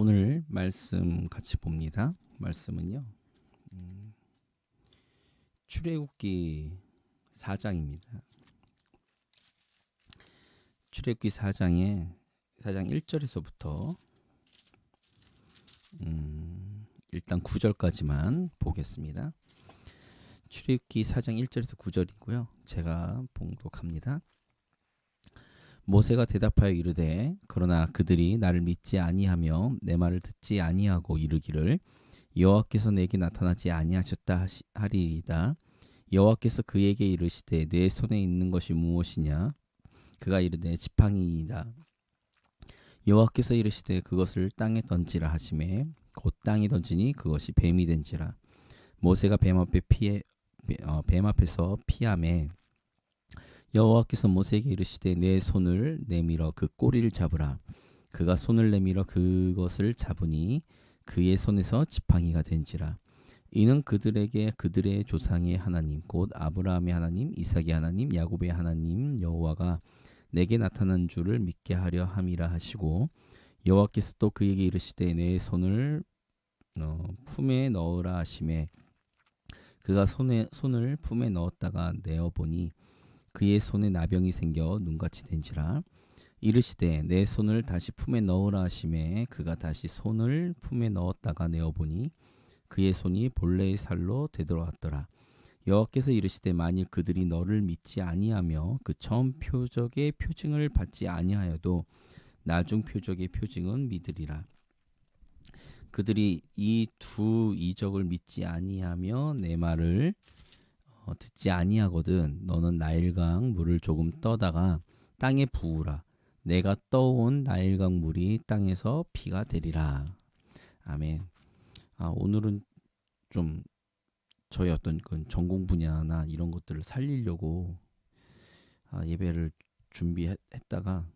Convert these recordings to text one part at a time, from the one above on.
오늘 말씀 같이 봅니다. 말씀은요. 출애굽기 4장입니다. 출애굽기 4장 1절에서부터 일단 9절까지만 보겠습니다. 출애굽기 4장 1절에서 9절이고요. 제가 봉독합니다. 모세가 대답하여 이르되 그러나 그들이 나를 믿지 아니하며 내 말을 듣지 아니하고 이르기를 여호와께서 내게 나타나지 아니하셨다 하리이다. 여호와께서 그에게 이르시되 내 손에 있는 것이 무엇이냐? 그가 이르되 지팡이이다. 여호와께서 이르시되 그것을 땅에 던지라 하시매 곧 땅에 던지니 그것이 뱀이 된지라. 모세가 뱀 앞에서 피하매 여호와께서 모세에게 이르시되 내 손을 내밀어 그 꼬리를 잡으라. 그가 손을 내밀어 그것을 잡으니 그의 손에서 지팡이가 된지라. 이는 그들에게 그들의 조상의 하나님 곧 아브라함의 하나님 이삭의 하나님 야곱의 하나님 여호와가 내게 나타난 줄을 믿게 하려 함이라 하시고, 여호와께서 또 그에게 이르시되 내 손을 품에 넣으라 하시매 그가 손을 품에 넣었다가 내어보니 그의 손에 나병이 생겨 눈같이 된지라. 이르시되 내 손을 다시 품에 넣으라 하시매 그가 다시 손을 품에 넣었다가 내어보니 그의 손이 본래의 살로 되돌아왔더라. 여호와께서 이르시되 만일 그들이 너를 믿지 아니하며 그 처음 표적의 표징을 받지 아니하여도 나중 표적의 표징은 믿으리라. 그들이 이 두 이적을 믿지 아니하며 내 말을 듣지 아니하거든 너는 나일강 물을 조금 떠다가 땅에 부으라. 내가 떠온 나일강 물이 땅에서 피가 되리라. 아멘. 오늘은 좀 저희 어떤 전공 분야나 이런 것들을 살리려고 예배를 준비했다가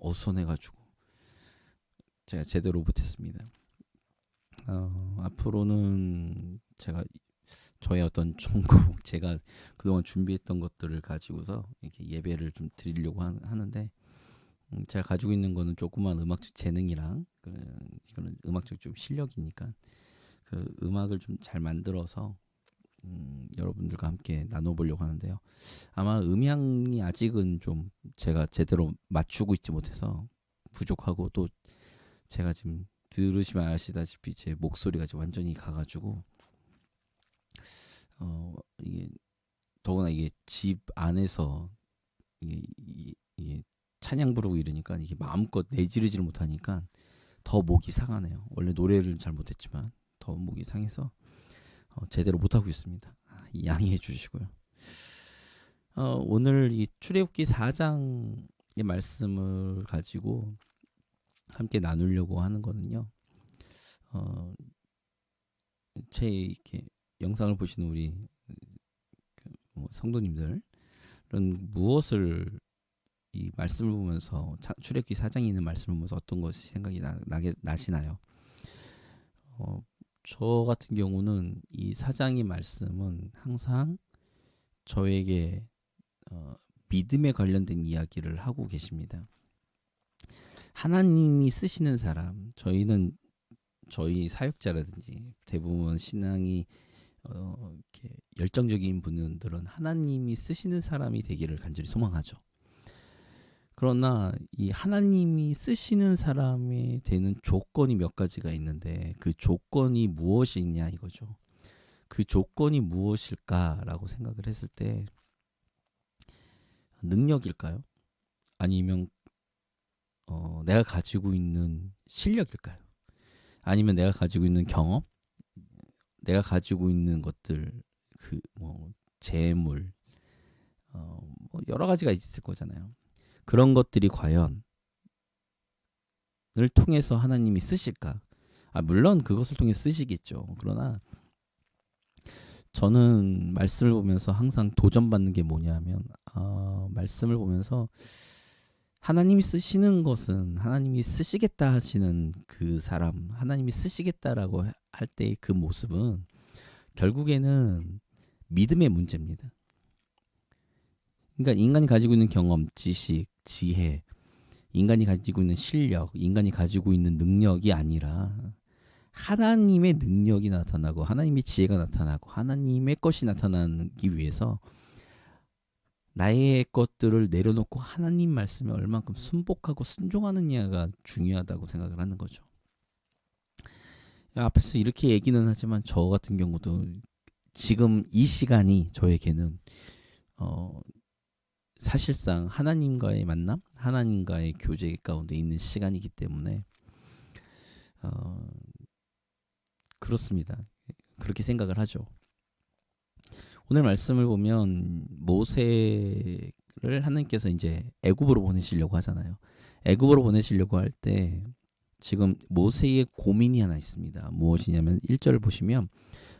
어수선해가지고 제가 제대로 못했습니다. 앞으로는 제가 저의 어떤 전공, 제가 그동안 준비했던 것들을 가지고서 이렇게 예배를 좀 드리려고 하는데, 제가 가지고 있는 거는 조그만 음악적 재능이랑 이거는 음악적 좀 실력이니까 그 음악을 좀 잘 만들어서 여러분들과 함께 나눠보려고 하는데요. 아마 음향이 아직은 좀 제가 제대로 맞추고 있지 못해서 부족하고, 또 제가 지금 들으시면 아시다시피 제 목소리가 지금 완전히 가가지고 이게 더구나 이게 집 안에서 이게 찬양 부르고 이러니까 이게 마음껏 내지르지를 못하니까 더 목이 상하네요. 원래 노래를 잘 못했지만 더 목이 상해서 제대로 못하고 있습니다. 양해해 주시고요. 오늘 이 출애굽기 4장의 말씀을 가지고 함께 나누려고 하는 거는요. 제 이렇게 영상을 보시는 우리 성도님들은 무엇을 이 말씀을 보면서 출애굽기 4장에 있는 말씀을 보면서 어떤 것이 생각이 나시나요? 저 같은 경우는 이 4장의 말씀은 항상 저에게 믿음에 관련된 이야기를 하고 계십니다. 하나님이 쓰시는 사람, 저희 사역자라든지 대부분 신앙이 이렇게 열정적인 분들은 하나님이 쓰시는 사람이 되기를 간절히 소망하죠. 그러나 이 하나님이 쓰시는 사람이 되는 조건이 몇 가지가 있는데 그 조건이 무엇이냐 이거죠. 그 조건이 무엇일까라고 생각을 했을 때 능력일까요? 아니면 내가 가지고 있는 실력일까요? 아니면 내가 가지고 있는 경험? 내가 가지고 있는 것들, 재물, 여러 가지가 있을 거잖아요. 그런 것들이 과연 을 통해서 하나님이 쓰실까? 물론 그것을 통해 쓰시겠죠. 그러나 저는 말씀을 보면서 항상 도전받는 게 뭐냐면 말씀을 보면서 하나님이 쓰시는 것은 하나님이 쓰시겠다 하시는 그 사람, 하나님이 쓰시겠다라고 할 때의 그 모습은 결국에는 믿음의 문제입니다. 그러니까 인간이 가지고 있는 경험, 지식, 지혜 인간이 가지고 있는 실력, 인간이 가지고 있는 능력이 아니라 하나님의 능력이 나타나고 하나님의 지혜가 나타나고 하나님의 것이 나타나기 위해서 나의 것들을 내려놓고 하나님 말씀에 얼만큼 순복하고 순종하느냐가 중요하다고 생각을 하는 거죠. 앞에서 이렇게 얘기는 하지만 저 같은 경우도 지금 이 시간이 저에게는 사실상 하나님과의 만남, 하나님과의 교제 가운데 있는 시간이기 때문에 그렇습니다. 그렇게 생각을 하죠. 오늘 말씀을 보면 모세를 하나님께서 이제 애굽으로 보내시려고 하잖아요. 애굽으로 보내시려고 할 때 지금 모세의 고민이 하나 있습니다. 무엇이냐면 1절을 보시면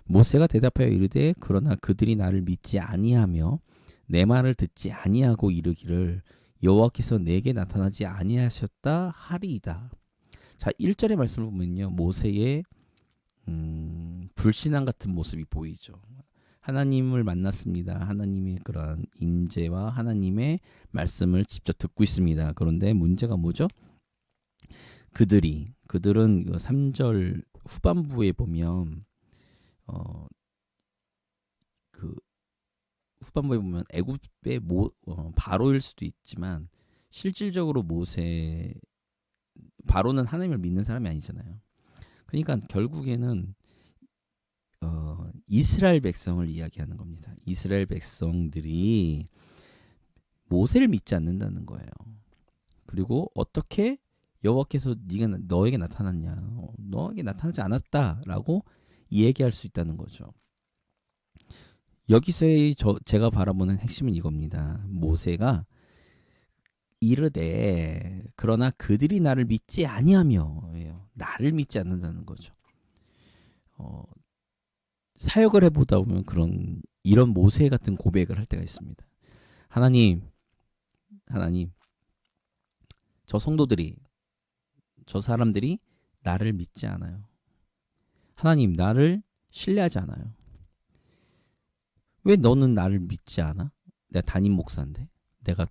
모세가 대답하여 이르되 그러나 그들이 나를 믿지 아니하며 내 말을 듣지 아니하고 이르기를 여호와께서 내게 나타나지 아니하셨다 하리이다. 자, 1절의 말씀을 보면요. 모세의 불신앙 같은 모습이 보이죠. 하나님을 만났습니다. 하나님의 그러한 인재와 하나님의 말씀을 직접 듣고 있습니다. 그런데 문제가 뭐죠? 그들은 3절 후반부에 보면 그 후반부에 보면 애굽의 바로일 수도 있지만 실질적으로 바로는 하나님을 믿는 사람이 아니잖아요. 그러니까 결국에는 이스라엘 백성을 이야기하는 겁니다. 이스라엘 백성들이 모세를 믿지 않는다는 거예요. 그리고 어떻게 여호와께서 너에게 나타났냐? 너에게 나타나지 않았다라고 얘기할 수 있다는 거죠. 여기서의 제가 바라보는 핵심은 이겁니다. 모세가 이르되 그러나 그들이 나를 믿지 아니하며 나를 믿지 않는다는 거죠. 사역을 해보다 보면 이런 모세 같은 고백을 할 때가 있습니다. 하나님, 저 성도들이, 저 사람들이 나를 믿지 않아요. 하나님, 나를 신뢰하지 않아요. 왜 너는 나를 믿지 않아? 내가 담임 목사인데, 내가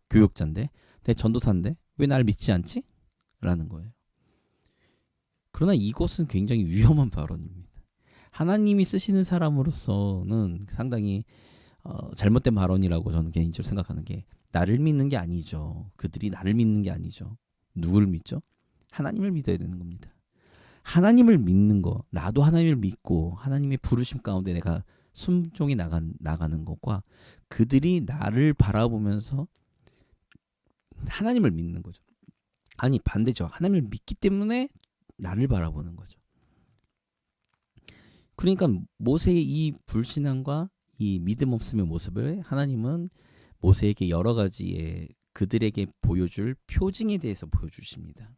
교육자인데, 내 전도사인데 왜 나를 믿지 않지? 라는 거예요. 그러나 이것은 굉장히 위험한 발언입니다. 하나님이 쓰시는 사람으로서는 상당히 잘못된 발언이라고 저는 개인적으로 생각하는 게 나를 믿는 게 아니죠. 그들이 나를 믿는 게 아니죠. 누구를 믿죠? 하나님을 믿어야 되는 겁니다. 하나님을 믿는 거, 나도 하나님을 믿고 하나님의 부르심 가운데 내가 순종이 나가는 것과 그들이 나를 바라보면서 하나님을 믿는 거죠. 아니 반대죠. 하나님을 믿기 때문에 나를 바라보는 거죠. 그러니까 모세의 이 불신앙과 이 믿음 없음의 모습을 하나님은 모세에게 여러 가지의 그들에게 보여줄 표징에 대해서 보여주십니다.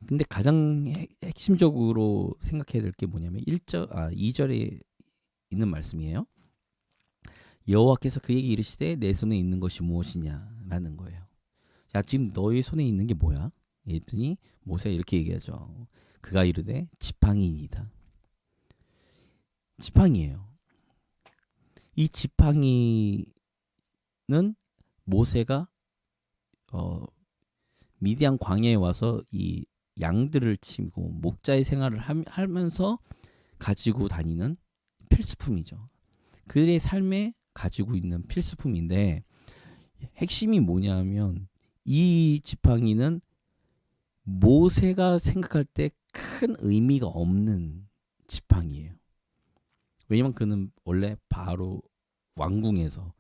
근데 가장 핵심적으로 생각해야 될 게 뭐냐면 2절에 있는 말씀이에요. 여호와께서 그에게 이르시되 내 손에 있는 것이 무엇이냐라는 거예요. 야, 지금 너의 손에 있는 게 뭐야? 했더니 모세가 이렇게 얘기하죠. 그가 이르되 지팡이이다. 지팡이에요. 이 지팡이는 모세가 미디안 광야에 와서 이 양들을 치고 목자의 생활을 하면서 가지고 다니는 필수품이죠. 그의 삶에 가지고 있는 필수품인데 핵심이 뭐냐면 이 지팡이는 모세가 생각할 때 큰 의미가 없는 지팡이에요. 왜냐면 그는 원래 바로 왕궁에서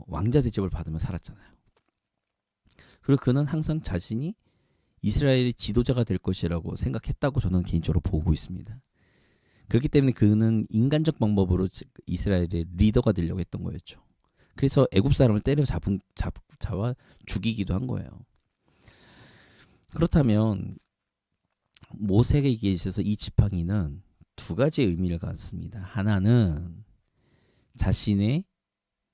왕자 대접을 받으며 살았잖아요. 그리고 그는 항상 자신이 이스라엘의 지도자가 될 것이라고 생각했다고 저는 개인적으로 보고 있습니다. 그렇기 때문에 그는 인간적 방법으로 이스라엘의 리더가 되려고 했던 거였죠. 그래서 애굽 사람을 때려 잡아 죽이기도 한 거예요. 그렇다면 모세에게 있어서 이 지팡이는 두 가지의 의미를 갖습니다. 하나는 자신의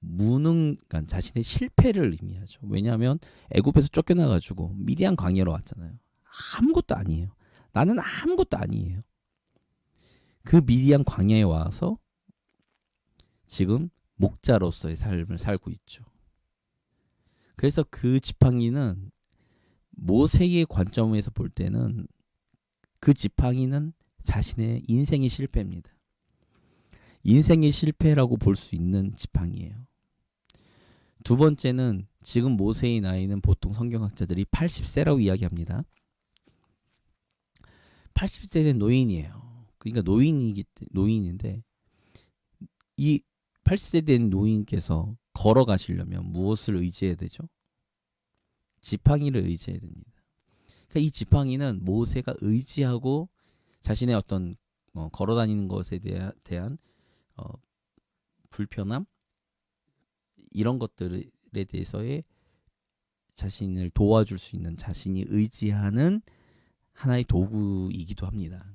그러니까 자신의 실패를 의미하죠. 왜냐하면 애굽에서 쫓겨나가지고 미디안 광야로 왔잖아요. 아무것도 아니에요. 나는 아무것도 아니에요. 그 미디안 광야에 와서 지금 목자로서의 삶을 살고 있죠. 그래서 그 지팡이는 모세의 관점에서 볼 때는 그 지팡이는 자신의 인생의 실패입니다. 인생의 실패라고 볼 수 있는 지팡이에요. 두 번째는 지금 모세의 나이는 보통 성경학자들이 80세라고 이야기합니다. 80세는 노인이에요. 그러니까 노인인데 이 80세 된 노인께서 걸어가시려면 무엇을 의지해야 되죠? 지팡이를 의지해야 됩니다. 그러니까 이 지팡이는 모세가 의지하고 자신의 어떤 걸어다니는 것에 대한 불편함 이런 것들에 대해서의 자신을 도와줄 수 있는 자신이 의지하는 하나의 도구이기도 합니다.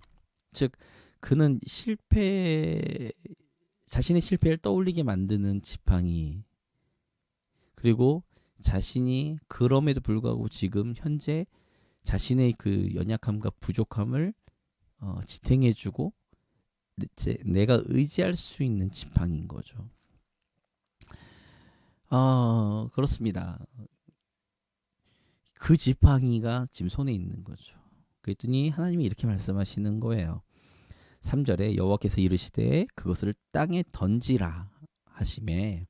즉 그는 자신의 실패를 떠올리게 만드는 지팡이, 그리고 자신이 그럼에도 불구하고 지금 현재 자신의 그 연약함과 부족함을 지탱해주고 내가 의지할 수 있는 지팡이인 거죠. 그렇습니다. 그 지팡이가 지금 손에 있는 거죠. 그랬더니 하나님이 이렇게 말씀하시는 거예요. 3절에 여호와께서 이르시되 그것을 땅에 던지라 하시매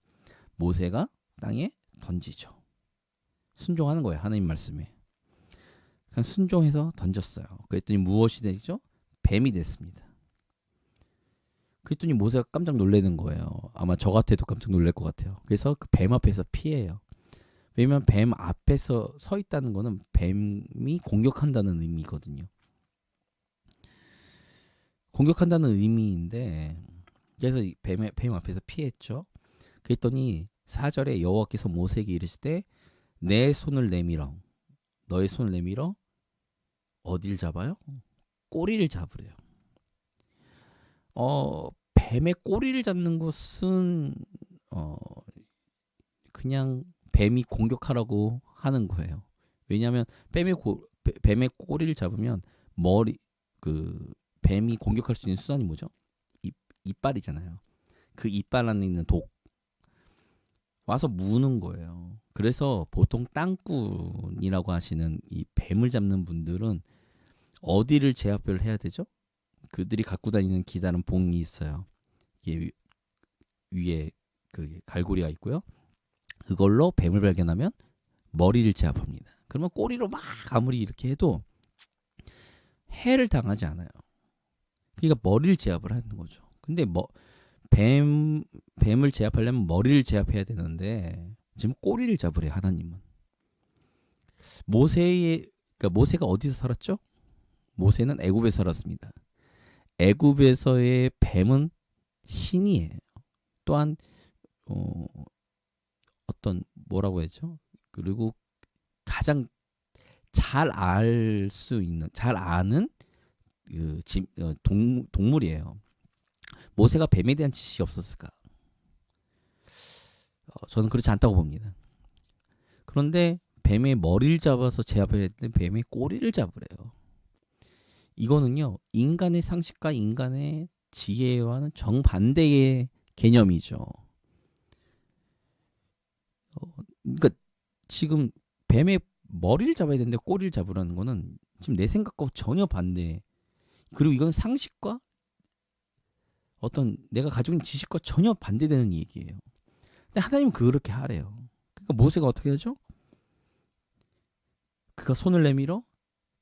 모세가 땅에 던지죠. 순종하는 거예요. 하나님 말씀에. 그냥 순종해서 던졌어요. 그랬더니 무엇이 되죠? 뱀이 됐습니다. 그랬더니 모세가 깜짝 놀라는 거예요. 아마 저 같아도 깜짝 놀랄 것 같아요. 그래서 그 뱀 앞에서 피해요. 왜냐면 뱀 앞에서 서 있다는 거는 뱀이 공격한다는 의미거든요. 공격한다는 의미인데 그래서 뱀 앞에서 피했죠. 그랬더니 4절에 여호와께서 모세에게 이르시되 내 손을 내밀어 너의 손을 내밀어 어딜 잡아요? 꼬리를 잡으래요. 뱀의 꼬리를 잡는 것은 그냥 뱀이 공격하라고 하는 거예요. 왜냐하면 뱀의 꼬리를 잡으면 뱀이 공격할 수 있는 수단이 뭐죠? 이빨이잖아요. 그 이빨 안에 있는 독 와서 무는 거예요. 그래서 보통 땅꾼이라고 하시는 이 뱀을 잡는 분들은 어디를 제압을 해야 되죠? 그들이 갖고 다니는 기다란 봉이 있어요. 이게 위에 그 갈고리가 있고요. 그걸로 뱀을 발견하면 머리를 제압합니다. 그러면 꼬리로 막 아무리 이렇게 해도 해를 당하지 않아요. 그러니까 머리를 제압을 하는 거죠. 근데 뱀을 제압하려면 머리를 제압해야 되는데 지금 꼬리를 잡으래요. 하나님은. 모세가 어디서 살았죠? 모세는 애굽에 살았습니다. 애굽에서의 뱀은 신이에요. 또한 어떤 뭐라고 해야죠? 그리고 가장 잘 아는 동물이에요. 모세가 뱀에 대한 지식이 없었을까? 저는 그렇지 않다고 봅니다. 그런데 뱀의 머리를 잡아서 제압해야 되는데 뱀의 꼬리를 잡으래요. 이거는요, 인간의 상식과 인간의 지혜와는 정반대의 개념이죠. 그러니까 지금 뱀의 머리를 잡아야 되는데 꼬리를 잡으라는 거는 지금 내 생각과 전혀 반대. 그리고 이건 상식과 어떤 내가 가지고 있는 지식과 전혀 반대되는 얘기예요. 근데 하나님은 그렇게 하래요. 그러니까 모세가 어떻게 하죠? 그가 손을 내밀어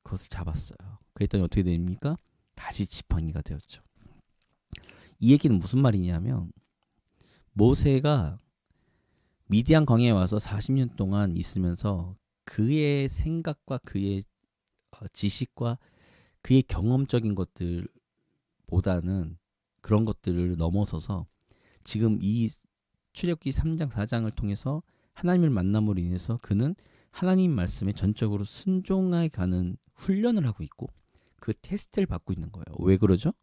그것을 잡았어요. 그랬더니 어떻게 됩니까? 다시 지팡이가 되었죠. 이 얘기는 무슨 말이냐면 모세가 미디안 광야에 와서 40년 동안 있으면서 그의 생각과 그의 지식과 그의 경험적인 것들보다는 그런 것들을 넘어서서 지금 이 출애굽기 3장 4장을 통해서 하나님을 만남으로 인해서 그는 하나님 말씀에 전적으로 순종해 가는 훈련을 하고 있고 그 테스트를 받고 있는 거예요. 왜 그러죠?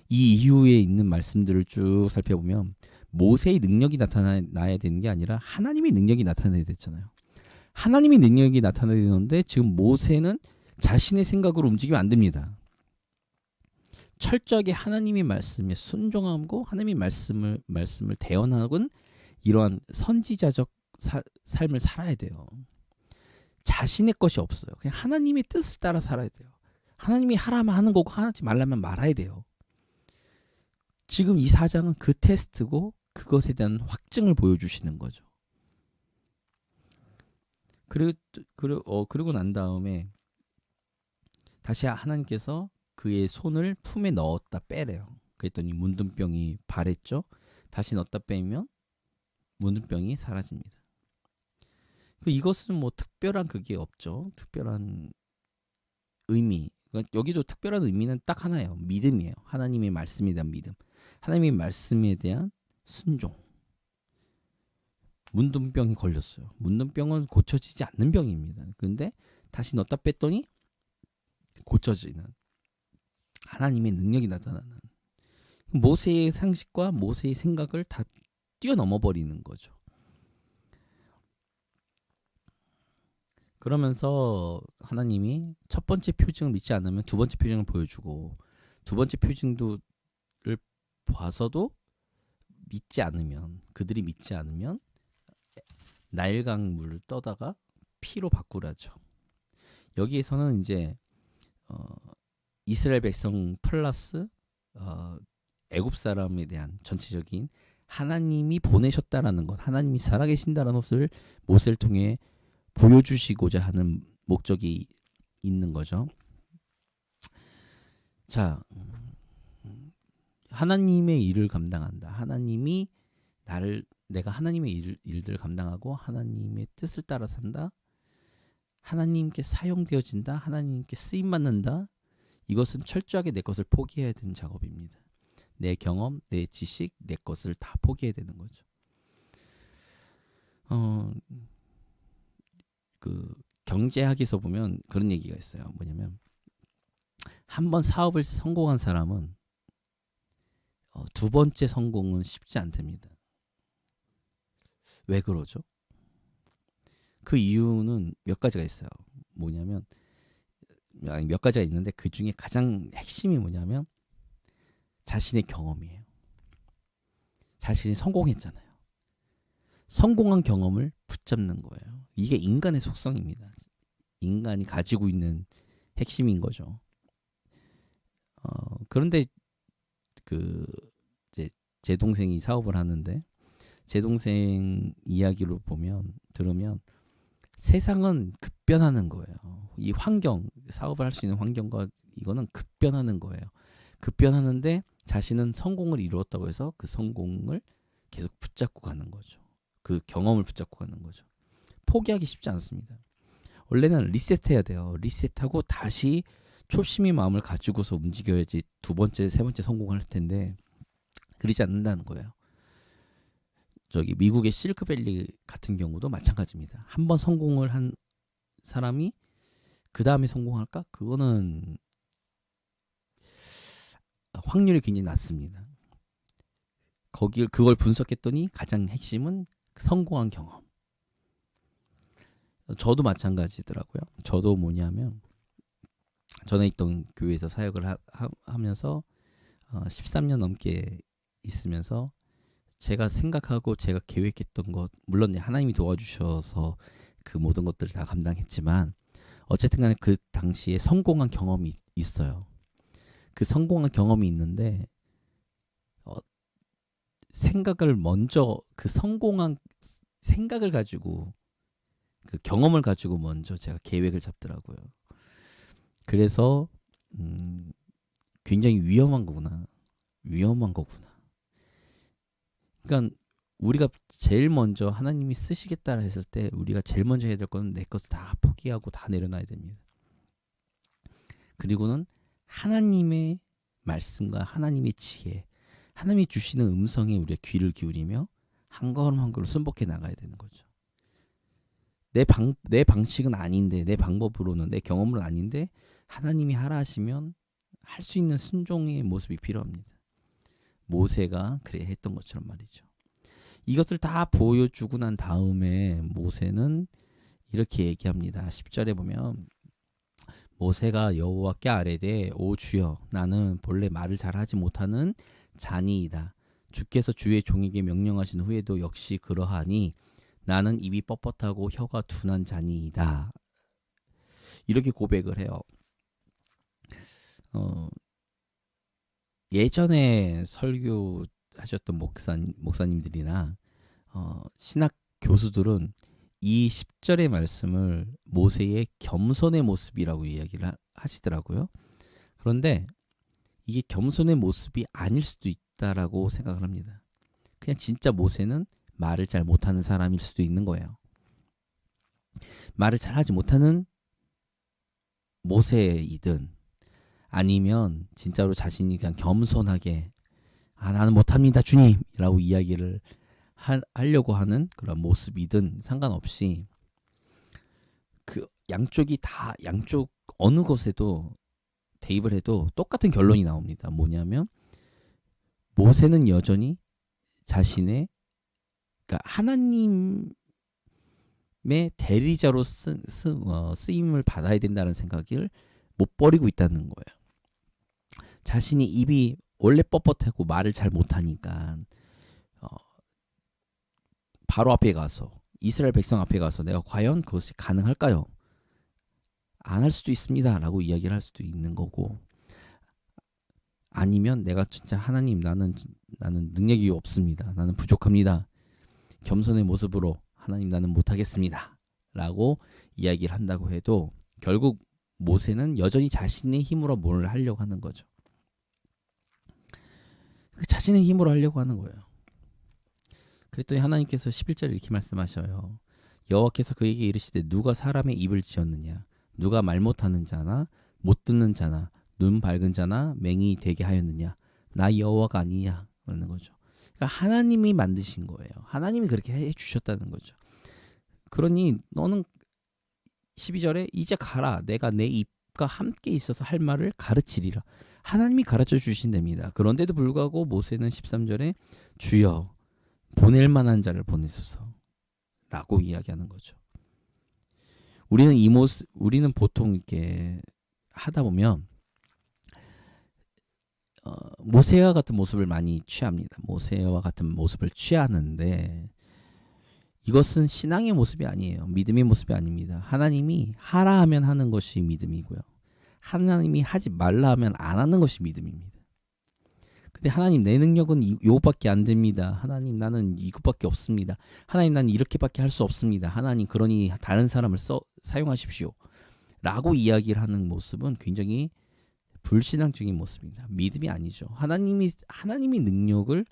이 이후에 있는 말씀들을 쭉 살펴보면 모세의 능력이 나타나야 되는 게 아니라 하나님의 능력이 나타나야 됐잖아요. 하나님의 능력이 나타나야 되는데 지금 모세는 자신의 생각으로 움직이면 안 됩니다. 철저하게 하나님의 말씀에 순종하고 하나님의 말씀을 대언하고는 이러한 삶을 살아야 돼요. 자신의 것이 없어요. 그냥 하나님의 뜻을 따라 살아야 돼요. 하나님이 하라면 하는 거고 하지 말라면 말아야 돼요. 지금 이 4장은 그 테스트고 그것에 대한 확증을 보여주시는 거죠. 그리고 난 다음에 다시 하나님께서 그의 손을 품에 넣었다 빼래요. 그랬더니 문둥병이 발했죠. 다시 넣었다 빼면 문둥병이 사라집니다. 이것은 뭐 특별한 그게 없죠. 특별한 의미. 그러니까 여기도 특별한 의미는 딱 하나예요. 믿음이에요. 하나님의 말씀에 대한 믿음. 하나님의 말씀에 대한 순종. 문둥병이 걸렸어요. 문둥병은 고쳐지지 않는 병입니다. 그런데 다시 넣었다 뺐더니 고쳐지는 하나님의 능력이 나타나는 모세의 상식과 모세의 생각을 다 뛰어넘어 버리는 거죠. 그러면서 하나님이 첫 번째 표징을 믿지 않으면 두 번째 표징을 보여주고 두 번째 표징을 봐서도 그들이 믿지 않으면 나일강 물을 떠다가 피로 바꾸라죠. 여기에서는 이제 이스라엘 백성 플러스 애굽 사람에 대한 전체적인 하나님이 보내셨다라는 것, 하나님이 살아계신다라는 것을 모세를 통해 보여주시고자 하는 목적이 있는 거죠. 자, 하나님의 일을 감당한다. 내가 하나님의 일들을 감당하고 하나님의 뜻을 따라 산다. 하나님께 사용되어진다. 하나님께 쓰임받는다. 이것은 철저하게 내 것을 포기해야 되는 작업입니다. 내 경험, 내 지식, 내 것을 다 포기해야 되는 거죠. 경제학에서 보면 그런 얘기가 있어요. 뭐냐면 한번 사업을 성공한 사람은 두 번째 성공은 쉽지 않답니다. 왜 그러죠? 그 이유는 몇 가지가 있어요. 뭐냐면 몇 가지가 있는데 그 중에 가장 핵심이 뭐냐면 자신의 경험이에요. 자신이 성공했잖아요. 성공한 경험을 붙잡는 거예요. 이게 인간의 속성입니다. 인간이 가지고 있는 핵심인 거죠. 그런데 이제 제 동생이 사업을 하는데 제 동생 이야기로 들으면 세상은 급변하는 거예요. 이 환경, 사업을 할 수 있는 환경과 이거는 급변하는 거예요. 급변하는데 자신은 성공을 이루었다고 해서 그 성공을 계속 붙잡고 가는 거죠. 그 경험을 붙잡고 가는 거죠. 포기하기 쉽지 않습니다. 원래는 리셋해야 돼요. 리셋하고 다시 초심의 마음을 가지고서 움직여야지 두 번째, 세 번째 성공할 텐데 그러지 않는다는 거예요. 미국의 실크밸리 같은 경우도 마찬가지입니다. 한번 성공을 한 사람이 그 다음에 성공할까? 그거는 확률이 굉장히 낮습니다. 그걸 분석했더니 가장 핵심은 성공한 경험. 저도 마찬가지더라고요. 저도 뭐냐면 전에 있던 교회에서 사역을 하면서 13년 넘게 있으면서 제가 생각하고 제가 계획했던 것, 물론 하나님이 도와주셔서 그 모든 것들을 다 감당했지만 어쨌든 간에 그 당시에 성공한 경험이 있어요. 그 성공한 경험이 있는데 생각을 먼저 그 성공한 생각을 가지고 그 경험을 가지고 먼저 제가 계획을 잡더라고요. 그래서 굉장히 위험한 거구나. 그러니까 우리가 제일 먼저 하나님이 쓰시겠다 했을 때 우리가 제일 먼저 해야 될 거는 내 것을 다 포기하고 다 내려놔야 됩니다. 그리고는 하나님의 말씀과 하나님의 지혜, 하나님이 주시는 음성에 우리가 귀를 기울이며 한 걸음 한 걸음 순복해 나가야 되는 거죠. 내 방식은 아닌데, 내 방법으로는, 내 경험은 아닌데 하나님이 하라 하시면 할 수 있는 순종의 모습이 필요합니다. 모세가 그래 했던 것처럼 말이죠. 이것을 다 보여주고 난 다음에 모세는 이렇게 얘기합니다. 10절에 보면 모세가 여호와께 아뢰되 오 주여 나는 본래 말을 잘하지 못하는 자니이다. 주께서 주의 종에게 명령하신 후에도 역시 그러하니 나는 입이 뻣뻣하고 혀가 둔한 자니이다. 이렇게 고백을 해요. 예전에 설교하셨던 목사님들이나 신학 교수들은 이 10절의 말씀을 모세의 겸손의 모습이라고 이야기를 하시더라고요. 그런데 이게 겸손의 모습이 아닐 수도 있다라고 생각을 합니다. 그냥 진짜 모세는 말을 잘 못하는 사람일 수도 있는 거예요. 말을 잘하지 못하는 모세이든 아니면 진짜로 자신이 그냥 겸손하게 나는 못합니다 주님 라고 이야기를 하려고 하는 그런 모습이든 상관없이 그 양쪽 어느 것에도 대입을 해도 똑같은 결론이 나옵니다. 뭐냐면 모세는 여전히 자신의 그러니까 하나님의 대리자로 쓰임을 받아야 된다는 생각을 못 버리고 있다는 거예요. 자신이 입이 원래 뻣뻣하고 말을 잘 못하니까 바로 앞에 가서 이스라엘 백성 앞에 가서 내가 과연 그것이 가능할까요? 안 할 수도 있습니다 라고 이야기를 할 수도 있는 거고, 아니면 내가 진짜 하나님 나는 능력이 없습니다, 나는 부족합니다, 겸손의 모습으로 하나님 나는 못하겠습니다 라고 이야기를 한다고 해도 결국 모세는 여전히 자신의 힘으로 뭘 하려고 하는 거죠. 자신의 힘으로 하려고 하는 거예요. 그랬더니 하나님께서 11절에 이렇게 말씀하셔요. 여호와께서 그에게 이르시되 누가 사람의 입을 지었느냐? 누가 말 못하는 자나 못 듣는 자나 눈 밝은 자나 맹인이 되게 하였느냐? 나 여호와가 아니냐? 라는 거죠. 그러니까 하나님이 만드신 거예요. 하나님이 그렇게 해주셨다는 거죠. 그러니 너는 12절에 이제 가라. 내가 내 입과 함께 있어서 할 말을 가르치리라. 하나님이 가르쳐 주신답니다. 그런데도 불구하고 모세는 13절에 주여 보낼 만한 자를 보내소서 라고 이야기하는 거죠. 우리는 보통 이렇게 하다 보면 모세와 같은 모습을 많이 취합니다. 모세와 같은 모습을 취하는데 이것은 신앙의 모습이 아니에요. 믿음의 모습이 아닙니다. 하나님이 하라 하면 하는 것이 믿음이고요. 하나님이 하지 말라 하면 안 하는 것이 믿음입니다. 근데 하나님 내 능력은 이것밖에 안 됩니다. 하나님 나는 이것밖에 없습니다. 하나님 나는 이렇게밖에 할 수 없습니다. 하나님 그러니 다른 사람을 사용하십시오 라고 이야기를 하는 모습은 굉장히 불신앙적인 모습입니다. 믿음이 아니죠. 하나님이 능력을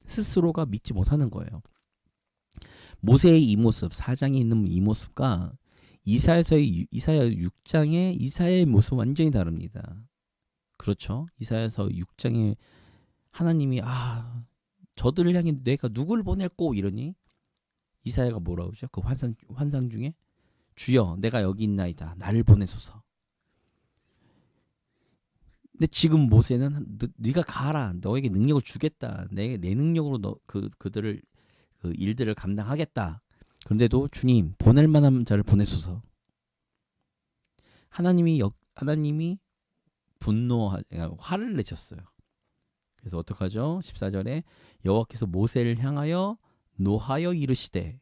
스스로가 믿지 못하는 거예요. 모세의 이 모습, 4장에 있는 이 모습과 이사야 6장의 이사야의 모습은 완전히 다릅니다. 그렇죠? 이사야서 6장에 하나님이 저들을 향해 내가 누굴 보낼꼬 이러니 이사야가 뭐라고 하죠? 그 환상 중에 주여 내가 여기 있나이다 나를 보내소서. 근데 지금 모세는 네가 가라, 너에게 능력을 주겠다, 내 능력으로 그들을 그 일들을 감당하겠다. 그런데도 주님 보낼 만한 자를 보내소서. 하나님이 화를 내셨어요. 그래서 어떡하죠? 14절에 여호와께서 모세를 향하여 노하여 이르시되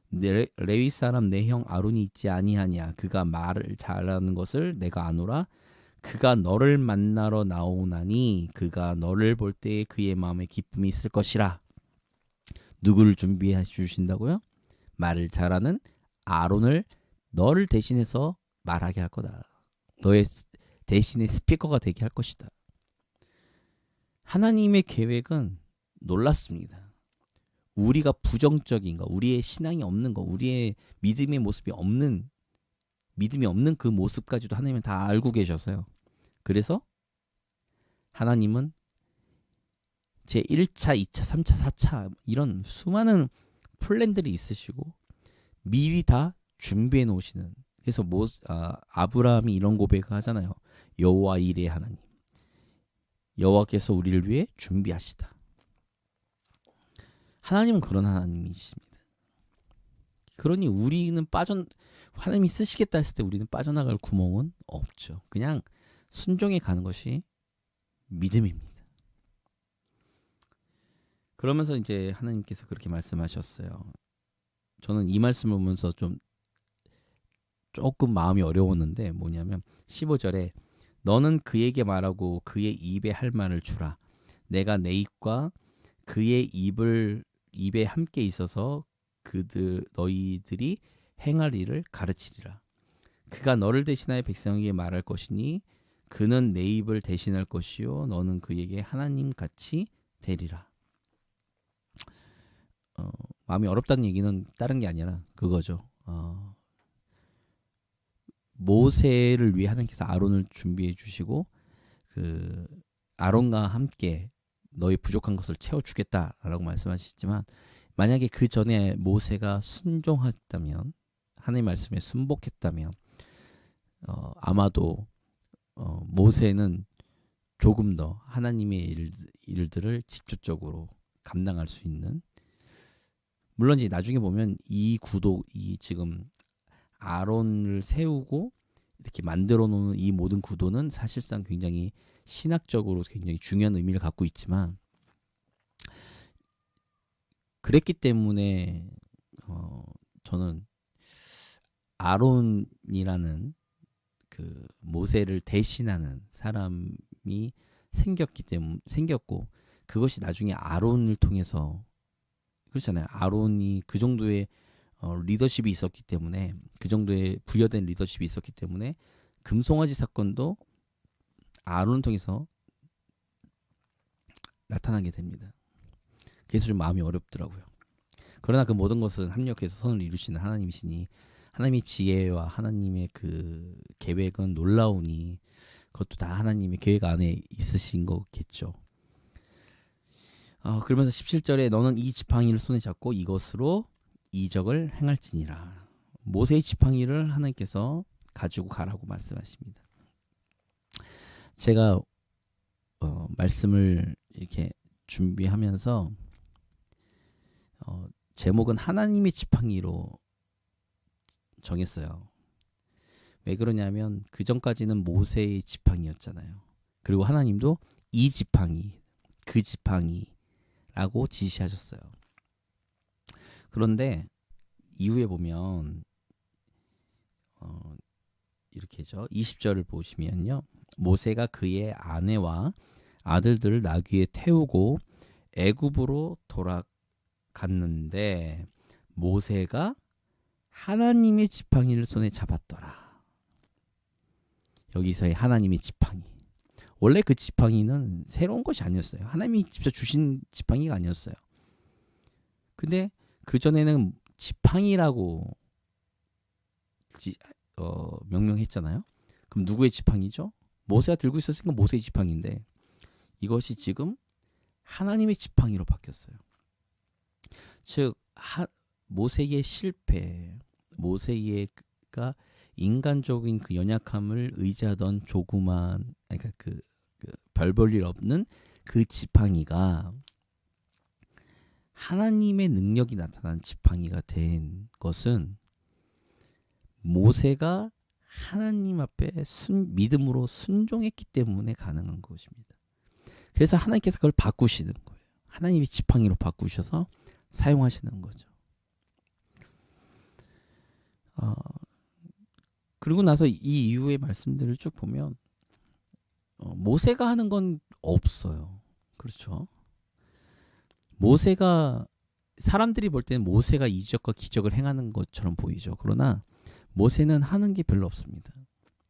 레위 사람 내 형 아론이 있지 아니하냐? 그가 말을 잘하는 것을 내가 아노라. 그가 너를 만나러 나오나니 그가 너를 볼 때에 그의 마음에 기쁨이 있을 것이라. 누구를 준비해 주신다고요? 말을 잘하는 아론을 너를 대신해서 말하게 할 거다. 너의 대신에 스피커가 되게 할 것이다. 하나님의 계획은 놀랍습니다. 우리가 부정적인 거, 우리의 신앙이 없는 거, 우리의 믿음의 모습이 없는, 믿음이 없는 그 모습까지도 하나님은 다 알고 계셔서요. 그래서 하나님은 제 1차, 2차, 3차, 4차 이런 수많은 플랜들이 있으시고 미리 다 준비해 놓으시는. 그래서 아브라함이 이런 고백을 하잖아요. 여호와 이레 하나님, 여호와께서 우리를 위해 준비하시다. 하나님은 그런 하나님이십니다. 그러니 우리는 하나님이 쓰시겠다 했을 때 우리는 빠져나갈 구멍은 없죠. 그냥 순종해 가는 것이 믿음입니다. 그러면서 이제 하나님께서 그렇게 말씀하셨어요. 저는 이 말씀을 보면서 조금 마음이 어려웠는데 뭐냐면 15절에 너는 그에게 말하고 그의 입에 할 말을 주라. 내가 내 입과 그의 입에 함께 있어서 너희들이 행할 일을 가르치리라. 그가 너를 대신하여 백성에게 말할 것이니 그는 내 입을 대신할 것이요 너는 그에게 하나님 같이 되리라. 마음이 어렵다는 얘기는 다른 게 아니라 그거죠. 모세를 위해 하나님께서 아론을 준비해 주시고 그 아론과 함께 너희 부족한 것을 채워주겠다라고 말씀하시지만 만약에 그 전에 모세가 순종했다면 하나님 말씀에 순복했다면 아마도 모세는 조금 더 하나님의 일들을 직접적으로 감당할 수 있는, 물론 이제 나중에 보면 이 지금 아론을 세우고 이렇게 만들어 놓은 이 모든 구도는 사실상 굉장히 신학적으로 굉장히 중요한 의미를 갖고 있지만 그랬기 때문에 저는 아론이라는 그 모세를 대신하는 사람이 생겼고 그것이 나중에 아론을 통해서 그렇잖아요. 아론이 그 정도의 리더십이 있었기 때문에 그 정도의 부여된 리더십이 있었기 때문에 금송아지 사건도 아론을 통해서 나타나게 됩니다. 그래서 좀 마음이 어렵더라고요. 그러나 그 모든 것은 합력해서 선을 이루시는 하나님이시니 하나님의 지혜와 하나님의 그 계획은 놀라우니 그것도 다 하나님의 계획 안에 있으신 거겠죠. 그러면서 17절에 너는 이 지팡이를 손에 잡고 이것으로 이적을 행할지니라. 모세의 지팡이를 하나님께서 가지고 가라고 말씀하십니다. 제가 말씀을 이렇게 준비하면서 제목은 하나님의 지팡이로 정했어요. 왜 그러냐면 그 전까지는 모세의 지팡이였잖아요. 그리고 하나님도 이 지팡이, 그 지팡이라고 지시하셨어요. 그런데 이후에 보면 이렇게죠. 20절을 보시면요. 모세가 그의 아내와 아들들을 나귀에 태우고 애굽으로 돌아갔는데 모세가 하나님의 지팡이를 손에 잡았더라. 여기서의 하나님의 지팡이. 원래 그 지팡이는 새로운 것이 아니었어요. 하나님이 직접 주신 지팡이가 아니었어요. 근데 그전에는 지팡이라고 명명했잖아요. 그럼 누구의 지팡이죠? 모세가 들고 있었으니까 모세의 지팡이인데 이것이 지금 하나님의 지팡이로 바뀌었어요. 즉 모세의 실패, 모세가 인간적인 그 연약함을 의지하던 조그만, 그러니까 별 볼 일 없는 그 지팡이가 하나님의 능력이 나타난 지팡이가 된 것은 모세가 하나님 앞에 믿음으로 순종했기 때문에 가능한 것입니다. 그래서 하나님께서 그걸 바꾸시는 거예요. 하나님의 지팡이로 바꾸셔서 사용하시는 거죠. 그리고 나서 이 이후의 말씀들을 쭉 보면 모세가 하는 건 없어요. 그렇죠? 모세가 사람들이 볼 때는 모세가 이적과 기적을 행하는 것처럼 보이죠. 그러나 모세는 하는 게 별로 없습니다.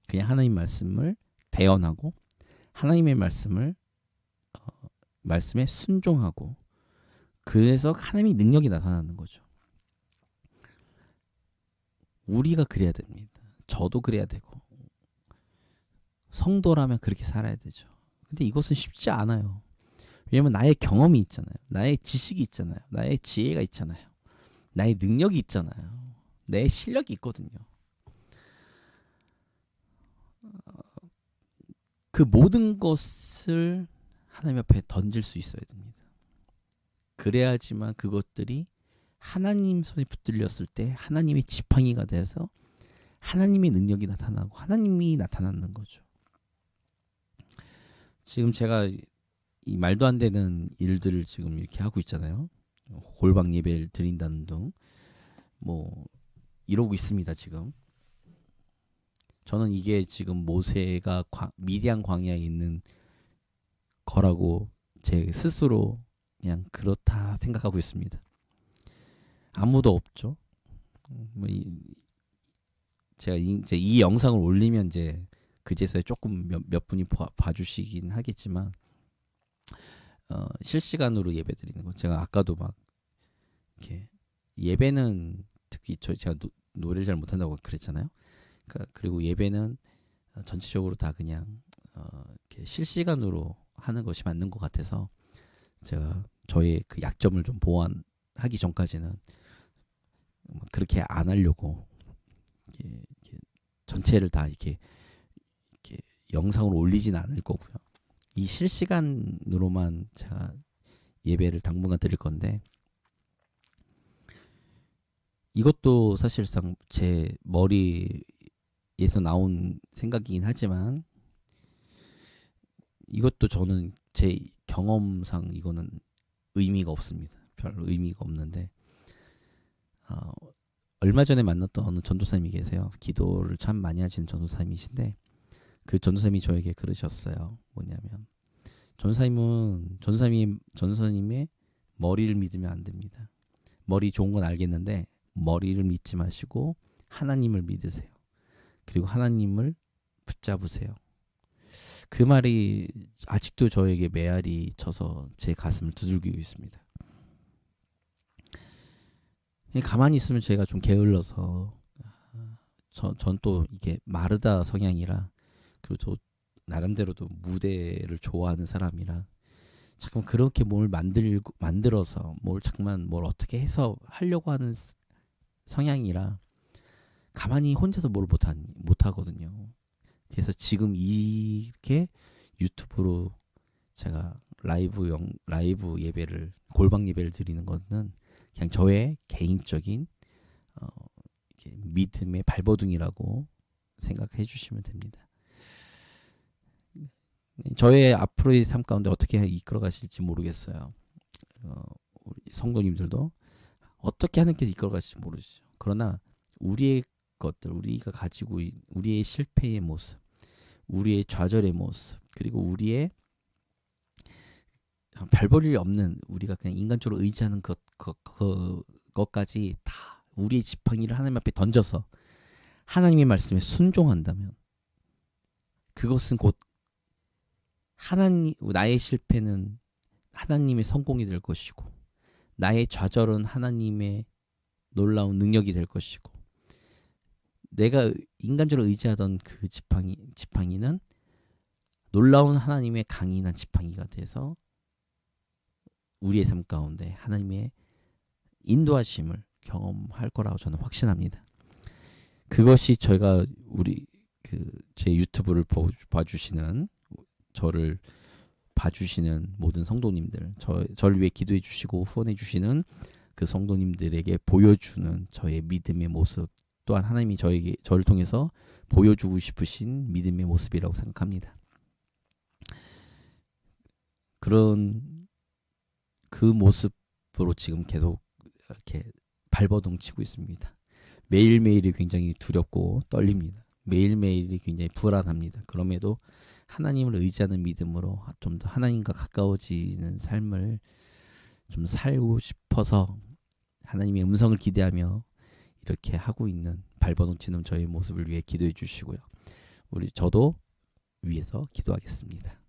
그냥 하나님 말씀을 대언하고 하나님의 말씀에 순종하고 그래서 하나님의 능력이 나타나는 거죠. 우리가 그래야 됩니다. 저도 그래야 되고 성도라면 그렇게 살아야 되죠. 근데 이것은 쉽지 않아요. 왜냐면 나의 경험이 있잖아요. 나의 지식이 있잖아요. 나의 지혜가 있잖아요. 나의 능력이 있잖아요. 내 실력이 있거든요. 그 모든 것을 하나님 앞에 던질 수 있어야 됩니다. 그래야지만 그것들이 하나님 손에 붙들렸을 때 하나님의 지팡이가 돼서 하나님의 능력이 나타나고 하나님이 나타나는 거죠. 지금 제가 이 말도 안 되는 일들을 지금 이렇게 하고 있잖아요. 골방 예배를 드린다는 등 뭐 이러고 있습니다. 지금 저는 이게 지금 모세가 미디안 광야에 있는 거라고 제 스스로 그냥 그렇다 생각하고 있습니다. 아무도 없죠. 뭐 제가 이제 이 영상을 올리면 이제 그제서야 조금 몇 분이 봐주시긴 하겠지만 실시간으로 예배 드리는 거 제가 아까도 막 이렇게 예배는 특히 제가 노래를 잘 못한다고 그랬잖아요. 그리고 예배는 전체적으로 다 그냥 이렇게 실시간으로 하는 것이 맞는 것 같아서 제가 저의 그 약점을 좀 보완하기 전까지는 그렇게 안 하려고 이렇게 전체를 다 이렇게 영상으로 올리진 않을 거고요. 이 실시간으로만 제가 예배를 당분간 드릴 건데 이것도 사실상 제 머리에서 나온 생각이긴 하지만 이것도 저는 제 경험상 이거는 의미가 없습니다. 별 의미가 없는데 얼마 전에 만났던 어느 전도사님이 계세요. 기도를 참 많이 하시는 전도사님이신데 그 전도사님이 저에게 그러셨어요. 뭐냐면 전도사님의 머리를 믿으면 안 됩니다. 머리 좋은 건 알겠는데 머리를 믿지 마시고 하나님을 믿으세요. 그리고 하나님을 붙잡으세요. 그 말이 아직도 저에게 메아리 쳐서 제 가슴을 두들기고 있습니다. 가만히 있으면 제가 좀 게을러서 전 또 이게 마르다 성향이라 그리고 저 나름대로도 무대를 좋아하는 사람이라 잠깐 그렇게 뭘 만들어서 뭘 어떻게 해서 하려고 하는 성향이라 가만히 혼자서 뭘 못하거든요. 그래서 지금 이렇게 유튜브로 제가 라이브 예배를 골방 예배를 드리는 거는 그냥 저의 개인적인 믿음의 발버둥이라고 생각해 주시면 됩니다. 저의 앞으로의 삶 가운데 어떻게 이끌어 가실지 모르겠어요. 우리 성도님들도 어떻게 하나님께서 이끌어 가실지 모르시죠. 그러나 우리의 것들, 우리가 가지고 우리의 실패의 모습, 우리의 좌절의 모습, 그리고 우리의 별 볼 일 없는 우리가 그냥 인간적으로 의지하는 것까지 다 우리의 지팡이를 하나님 앞에 던져서 하나님의 말씀에 순종한다면 그것은 곧 나의 실패는 하나님의 성공이 될 것이고 나의 좌절은 하나님의 놀라운 능력이 될 것이고 내가 인간적으로 의지하던 그 지팡이는 놀라운 하나님의 강인한 지팡이가 돼서 우리의 삶 가운데 하나님의 인도하심을 경험할 거라고 저는 확신합니다. 그것이 저희가 제 유튜브를 봐주시는 저를 봐주시는 모든 성도님들, 저를 위해 기도해 주시고 후원해 주시는 그 성도님들에게 보여주는 저의 믿음의 모습 또한 하나님이 저를 통해서 보여주고 싶으신 믿음의 모습이라고 생각합니다. 그런 그 모습으로 지금 계속 이렇게 발버둥 치고 있습니다. 매일매일이 굉장히 두렵고 떨립니다. 매일매일이 굉장히 불안합니다. 그럼에도 하나님을 의지하는 믿음으로 좀 더 하나님과 가까워지는 삶을 좀 살고 싶어서 하나님의 음성을 기대하며 이렇게 하고 있는 발버둥 치는 저의 모습을 위해 기도해 주시고요. 저도 위해서 기도하겠습니다.